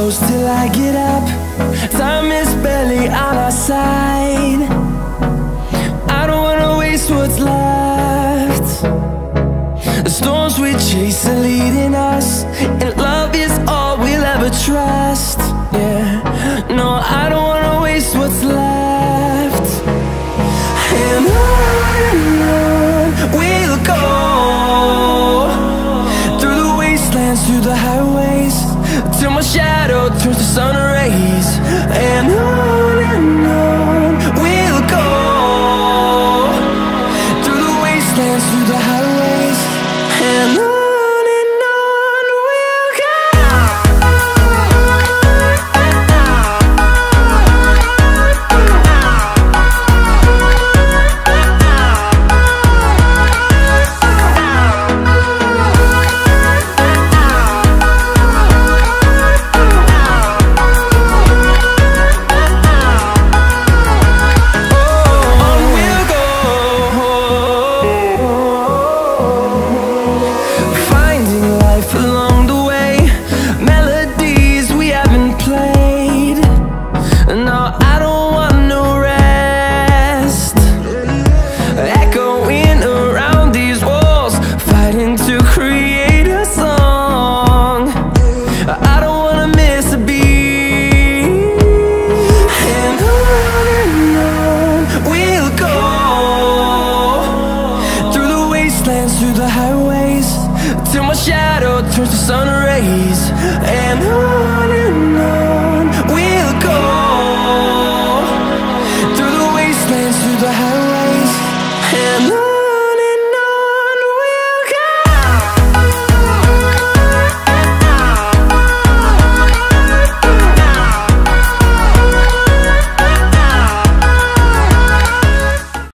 Till I get up, time is barely on our side. I don't wanna waste what's left. The storms we chase are leading us, and love is all we'll ever trust. Yeah, no, I don't wanna waste what's left. And on we'll go, through the wastelands, through the highways, till my shadow turns to sun rays. And